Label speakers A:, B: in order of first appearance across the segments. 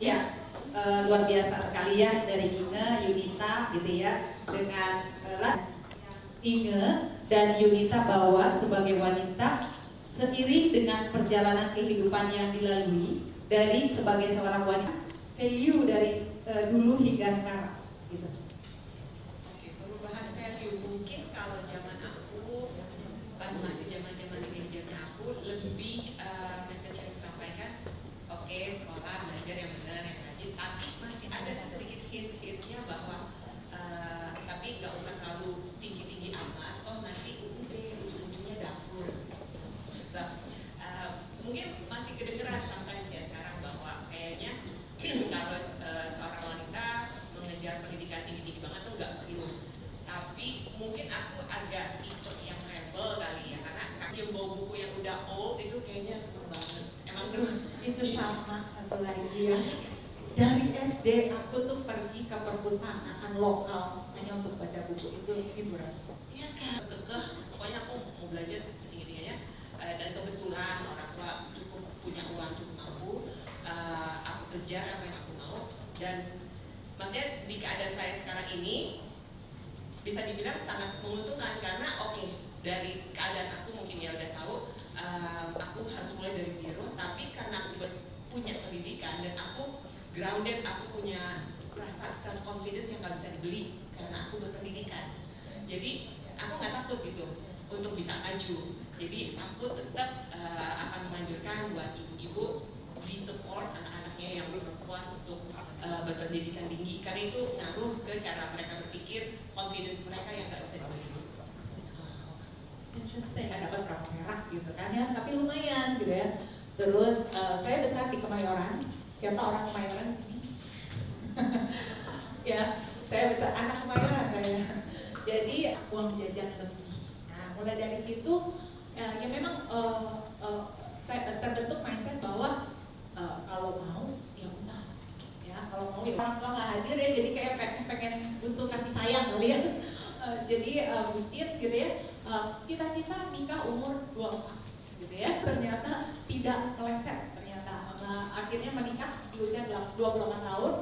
A: Ya, luar biasa sekali ya dari Inge, Yunita gitu ya, dengan Inge dan Yunita bahwa sebagai wanita seiring dengan perjalanan kehidupan yang dilalui dari sebagai seorang wanita, value dari dulu hingga sekarang gitu.
B: Oke, perubahan value mungkin kalau zaman aku pas masih zaman teenagernya aku lebih message yang disampaikan, oke, sekolah belajar yang benar yang rajin, tapi masih ada sedikit hint-hintnya bahwa tapi nggak usah terlalu tinggi amat, oh nanti ujung-ujungnya dapur. So, mungkin masih kedengeran sometimes ya sekarang bahwa kayaknya kalau seorang wanita mengejar pendidikan tinggi banget tuh nggak perlu. Tapi mungkin aku agak tipe yang rebel kali ya, karena cium bau buku yang udah old itu kayaknya seneng banget. Emang tuh
A: Itu sama satu lagi ya. Dari SD aku tuh pergi ke perpustakaan lokal hanya untuk baca buku, itu hiburan.
B: Iya kan, kekeh. Pokoknya aku mau belajar setinggi-tingginya, dan kebetulan orang tua cukup punya uang, cukup mampu. Aku kejar apa yang aku mau, dan maksudnya di keadaan saya sekarang ini bisa dibilang sangat menguntungkan karena dari keadaan aku mungkin ya udah tahu aku harus mulai dari zero, tapi karena aku punya pendidikan dan aku grounded, aku punya rasa self confidence yang nggak bisa dibeli karena aku berpendidikan. Jadi aku nggak takut gitu untuk bisa maju. Jadi aku tetap akan memanjurkan buat ibu-ibu di support anak-anaknya yang perempuan untuk berpendidikan tinggi, karena itu ngaruh ke cara mereka berpikir, confidence mereka yang nggak bisa dibeli.
A: Interesting, nggak dapat berapa merah gitu kan ya, tapi lumayan gitu ya. Terus saya besar di Kemayoran. Siapa orang Kemayoran ini? Ya, saya besar anak Kemayoran saya. Jadi uang jajan lebih. Nah, mulai dari situ ya memang saya terbentuk mindset bahwa kalau mau ya usaha. Ya, kalau mau ya orang tua nggak hadir ya, jadi kayak pengen butuh kasih sayang kali ya. Jadi bucin gitu ya. Cita-cita nikah umur 24 gitu ya, ternyata tidak meleset ternyata. Akhirnya menikah di usia 28 tahun.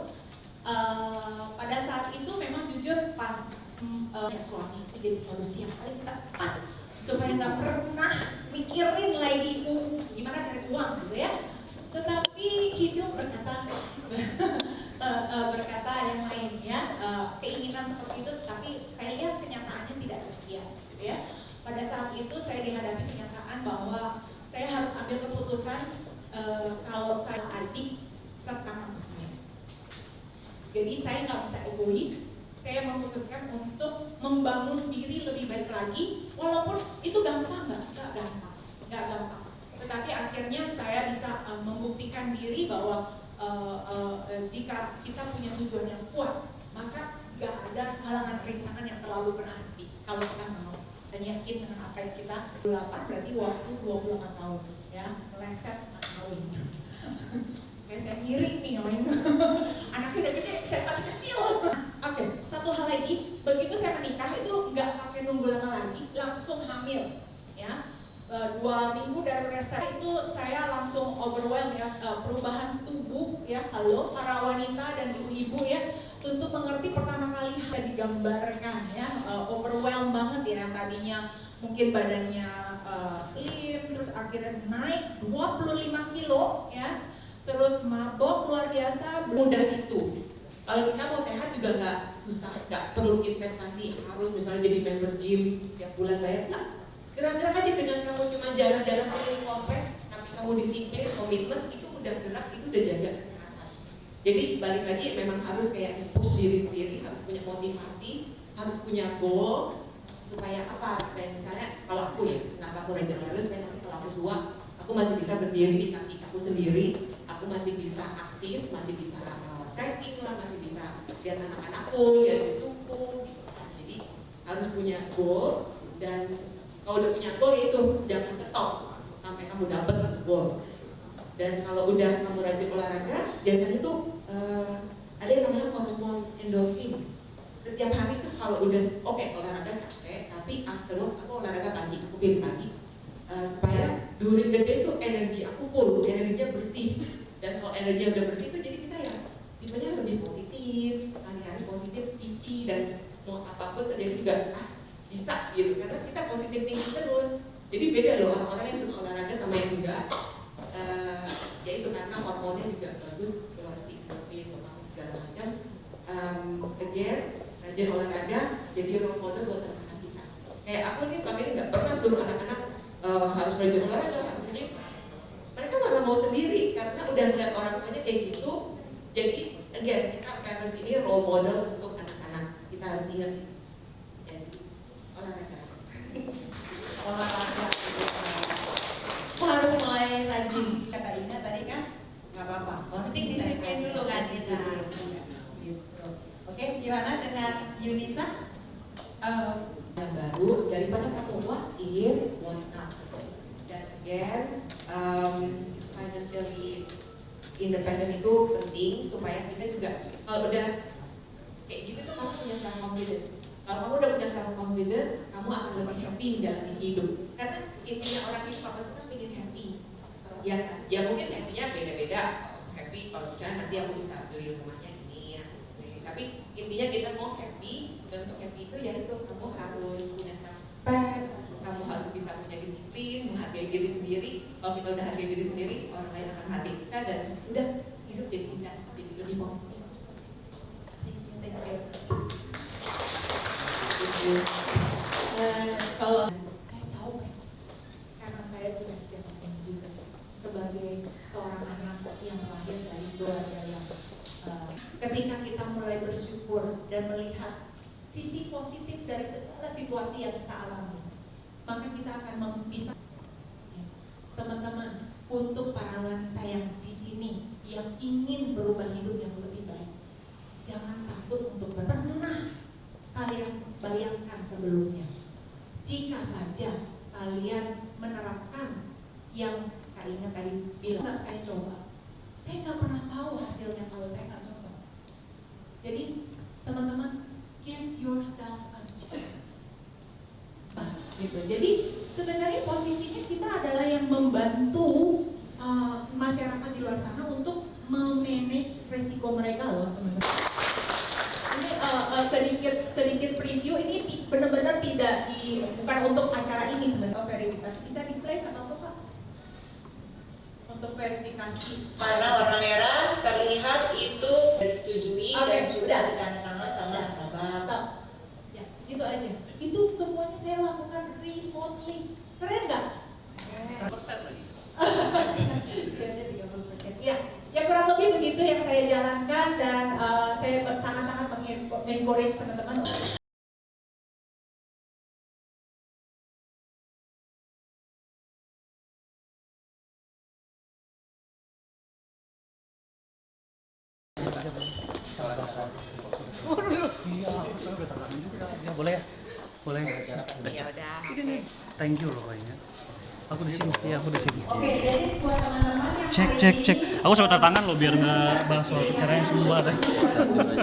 A: Pada saat itu memang jujur pas suami itu jadi solusi yang paling tepat supaya nggak pernah mikirin lagi gimana cari uang gitu ya. Tetapi hidup berkata berkata yang lain ya, keinginan seperti itu, tapi saya lihat kenyataannya tidak demikian gitu ya. Pada saat itu saya dihadapi kenyataan bahwa saya harus ambil keputusan kalau saya adik serta mama saya. Jadi saya nggak bisa egois, saya memutuskan untuk membangun diri lebih baik lagi, walaupun itu gampang nggak gampang. Tetapi akhirnya saya bisa membuktikan diri bahwa jika kita punya tujuan yang kuat, maka nggak ada halangan rintangan yang terlalu berarti kalau kita mau dan yakin dengan apa yang kita 28 berarti waktu 28 tahun ya, meleset 6 tahun. Kayak saya ngiri nih ngomongin anaknya udah gede, saya masih kecil. Oke, satu hal lagi, begitu saya menikah itu nggak pakai nunggu lama lagi, langsung hamil ya. 2 minggu dari resep itu saya langsung overwhelmed ya, perubahan tubuh ya. Halo para wanita dan ibu-ibu ya, tentu mengerti pertama kali digambarkan ya, overwhelmed banget ya. Tadinya mungkin badannya slim, terus akhirnya naik 25 kilo ya, terus mabok luar biasa.
B: Mudah itu. Kalau kita mau sehat juga nggak susah, nggak perlu investasi harus misalnya jadi member gym tiap bulan bayar, nggak. Gerak-gerak aja dengan kamu cuma jalan-jalan keliling kompleks, tapi kamu disiplin, komitmen, itu udah gerak, itu udah jaga kesehatan. Jadi balik lagi memang harus kayak push diri sendiri, harus punya motivasi, harus punya goal, supaya apa? Supaya misalnya kalau aku ya, kenapa aku rajin terus? Supaya nanti kalau aku tua, aku masih bisa berdiri di kaki aku sendiri, aku masih bisa aktif, masih bisa trekking lah, masih bisa lihat anak-anakku, lihat cucuku, gitu kan. Jadi harus punya goal, dan kalau udah punya goal itu jangan stop sampai kamu dapat goal. Dan kalau udah kamu rajin olahraga, biasanya tuh ada yang namanya hormon endorfin. Setiap hari tuh kalau udah olahraga capek, tapi afterwards aku olahraga pagi, aku pilih pagi supaya during the day tuh energi aku full, energinya bersih. Dan kalau energinya udah bersih tuh jadi kita yang pici dan mau apapun terjadi juga bisa gitu, karena kita positif thinking terus. Jadi beda loh orang-orang yang suka olahraga sama yang enggak. Ya itu karena hormonnya juga bagus, keluar endorfin, dopamin segala macam. Again, rajin olahraga jadi role model buat anak-anak kita. Kayak aku nih selama ini nggak pernah suruh anak-anak harus rajin olahraga, jadi mereka malah mau sendiri karena udah lihat orang tuanya kayak gitu. Jadi again, kita parents ini role model untuk anak-anak, kita harus ingat. Jadi olahraga.
A: Olahraga.
C: Aku harus mulai rajin.
A: Kata Ina tadi kan nggak apa-apa.
C: Disiplin dulu kan kita.
A: Gitu. Oke, gimana dengan Yunita?
B: Yang baru daripada kamu what not. Dan again, financially independent itu penting supaya kita juga kalau udah kayak gitu tuh kamu punya self confidence. Kalau kamu udah punya self confidence, kamu akan lebih happy menjalani hidup. Karena intinya orang hidup apa sih kan pengen happy. Ya mungkin happy-nya beda-beda. Happy kalau misalnya nanti aku bisa beli rumahnya ini ya. Tapi intinya kita mau happy, dan untuk happy itu ya itu kamu harus punya self respect, kamu harus bisa punya disiplin, menghargai diri sendiri. Kalau kita udah hargai diri sendiri, orang lain akan hargai kita dan udah hidup jadi indah, jadi lebih positif.
C: Kalau
A: Saya tahu persis karena saya sudah dijalankan juga sebagai seorang anak yang lahir dari keluarga yang ketika kita mulai bersyukur dan melihat sisi positif dari segala situasi yang kita alami, maka kita akan bisa teman-teman, untuk para wanita yang di sini yang ingin berubah hidup yang lebih baik, jangan takut untuk pernah kalian bayangkan sebelumnya. Jika saja kalian menerapkan yang Kak Ina tadi bilang, nggak saya coba, saya nggak pernah tahu hasilnya kalau saya nggak coba. Jadi teman-teman, give yourself a chance. Gitu. Jadi sebenarnya posisinya kita adalah yang membantu masyarakat di luar sana untuk memanage resiko mereka loh, teman-teman. Ini sedikit preview, ini benar-benar tidak bukan untuk acara ini sebenarnya. Verifikasi bisa di-play atau Pak? Untuk verifikasi.
D: Mana warna merah terlihat itu disetujui dan sudah ditandatangan sama nasabah.
A: Ya, itu aja. Itu semuanya saya lakukan remotely. Keren nggak?
E: persen lagi.
A: Jadi 30%. Ya kurang lebih begitu yang saya jalankan dan saya sangat-sangat mengencourage teman-teman.
E: Ya, boleh ya? Boleh.
C: ya udah.
E: Thank you loh kayaknya. Aku di sini. Iya, aku di sini.
A: Oke, jadi buat teman-teman yang
E: Cek. Aku sampai tangan loh biar nggak bahas soal caranya semua deh.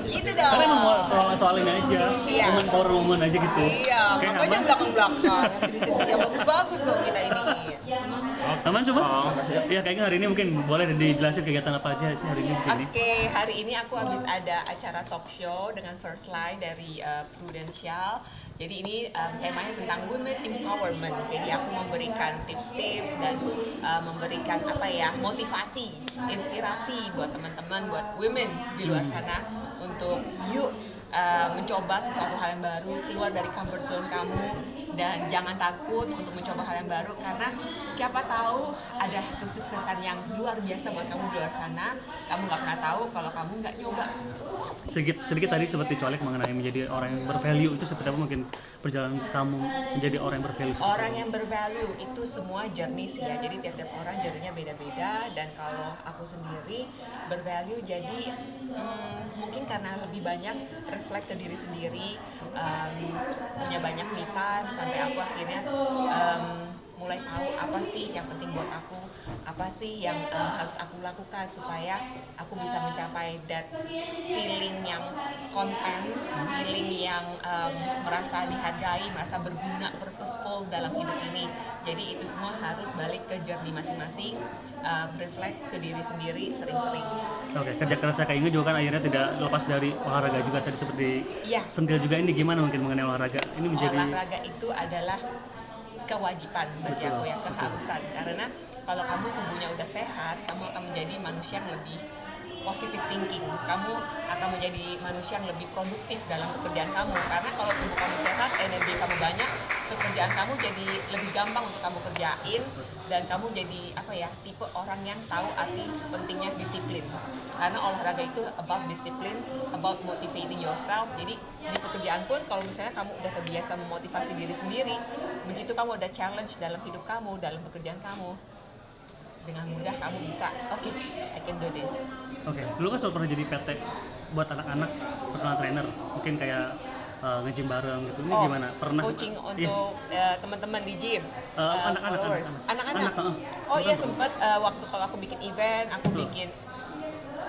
D: Gitu
E: Karena emang
D: dong.
E: soal ini aja.
D: Iya.
E: Momen power moment aja gitu.
D: Iya,
E: Oke,
D: makanya
E: aman?
D: belakang-belakang, sini-sini yang bagus-bagus dong kita ini.
E: Aman semua? Iya, kayaknya hari ini mungkin boleh dijelasin kegiatan apa aja sih hari ini di sini.
D: Oke, hari ini aku habis ada acara talk show dengan First Line dari Prudential. Jadi ini temanya tentang women empowerment. Jadi aku memberikan tips-tips dan memberikan motivasi, inspirasi buat teman-teman, buat women di luar sana untuk yuk mencoba sesuatu hal yang baru, keluar dari comfort zone kamu, dan jangan takut untuk mencoba hal yang baru karena siapa tahu ada kesuksesan yang luar biasa buat kamu di luar sana. Kamu nggak pernah tahu kalau kamu nggak nyoba.
E: Sedikit tadi seperti colek mengenai menjadi orang yang bervalue itu seperti apa mungkin perjalanan kamu menjadi orang yang bervalue?
D: Orang yang bervalue itu semua journey sih ya, jadi tiap-tiap orang journey-nya beda-beda. Dan kalau aku sendiri bervalue jadi mungkin karena lebih banyak reflect ke diri sendiri, punya banyak me time sampai aku akhirnya mulai tahu apa sih yang penting buat aku, apa sih yang harus aku lakukan supaya aku bisa mencapai that feeling yang content, feeling yang merasa dihargai, merasa berguna, purposeful dalam hidup ini. Jadi itu semua harus balik ke journey masing-masing, reflect ke diri sendiri sering-sering.
E: Oke, kerja kerasnya kayak Inge juga kan akhirnya tidak lepas dari olahraga juga tadi seperti
D: Iya.
E: Sentil juga. Ini gimana mungkin mengenai olahraga? Ini menjadi
D: Olahraga itu adalah kewajiban bagi aku, ya keharusan, karena kalau kamu tubuhnya udah sehat, kamu akan menjadi manusia yang lebih positive thinking, kamu akan menjadi manusia yang lebih produktif dalam pekerjaan kamu, karena kalau tubuh kamu sehat, energi kamu banyak, pekerjaan kamu jadi lebih gampang untuk kamu kerjain, dan kamu jadi tipe orang yang tahu arti pentingnya disiplin, karena olahraga itu about disiplin, about motivating yourself. Jadi di pekerjaan pun kalau misalnya kamu udah terbiasa memotivasi diri sendiri, begitu kamu ada challenge dalam hidup kamu, dalam pekerjaan kamu, dengan mudah kamu bisa, oke, I can do this.
E: Oke, dulu kan selalu pernah jadi PT buat anak-anak, personal trainer, mungkin kayak nge-gym bareng gitu. Ini gimana? Pernah
D: Coaching untuk
E: Yes.
D: teman-teman di gym,
E: Anak-anak,
D: followers,
E: anak-anak.
D: anak-anak. Oh iya, sempat waktu kalau aku bikin event, aku
E: Betul.
D: bikin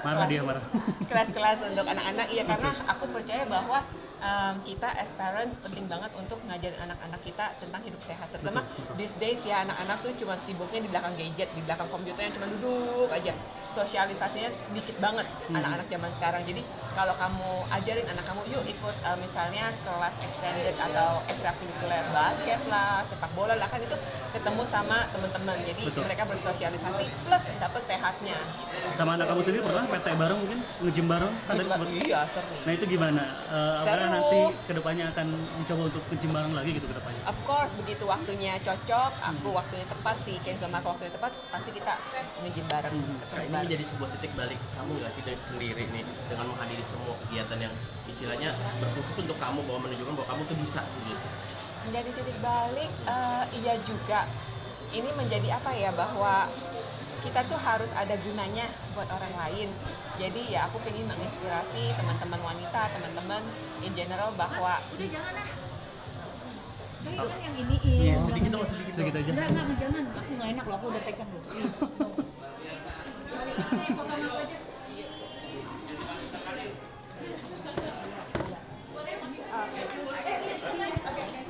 E: Marah dia marah.
D: kelas-kelas untuk anak-anak. Iya, karena aku percaya bahwa kita as parents penting banget untuk ngajarin anak-anak kita tentang hidup sehat, terutama these days ya, anak-anak tuh cuma sibuknya di belakang gadget, di belakang komputernya, cuma duduk aja, sosialisasinya sedikit banget anak-anak zaman sekarang. Jadi kalau kamu ajarin anak kamu, yuk ikut misalnya kelas extended atau ekstrakurikuler basket lah, sepak bola lah, kan itu ketemu sama teman-teman, jadi
E: Betul.
D: mereka bersosialisasi plus dapat sehatnya gitu.
E: Sama anak kamu sendiri pernah PT bareng mungkin nge-gym bareng? Kan tadi sempat.
D: Iya, sering.
E: Nah itu gimana? Apakah
D: Seru.
E: nanti kedepannya akan mencoba untuk nge-gym bareng lagi gitu kedepannya?
D: Of course, begitu waktunya cocok, aku waktunya tepat, si Ken sama aku waktunya tepat, pasti kita nge-gym bareng,
F: Kak,
D: ketemu
F: ini
D: bareng.
F: menjadi sebuah titik balik kamu nggak sih sendiri nih dengan menghadiri semua kegiatan yang istilahnya berkhusus untuk kamu, bahwa menunjukkan bahwa kamu tuh bisa gitu.
D: Menjadi titik balik, iya juga. Ini menjadi bahwa kita tuh harus ada gunanya buat orang lain. Jadi ya aku pengen menginspirasi teman-teman wanita, teman-teman in general bahwa
C: Udah jangan ah.
G: Saya kan yang ini
E: Sedikit dong, sedikit aja.
G: Enggak, jangan. Aku nggak enak loh, aku udah tekan loh. Saya potong apa aja. Oke.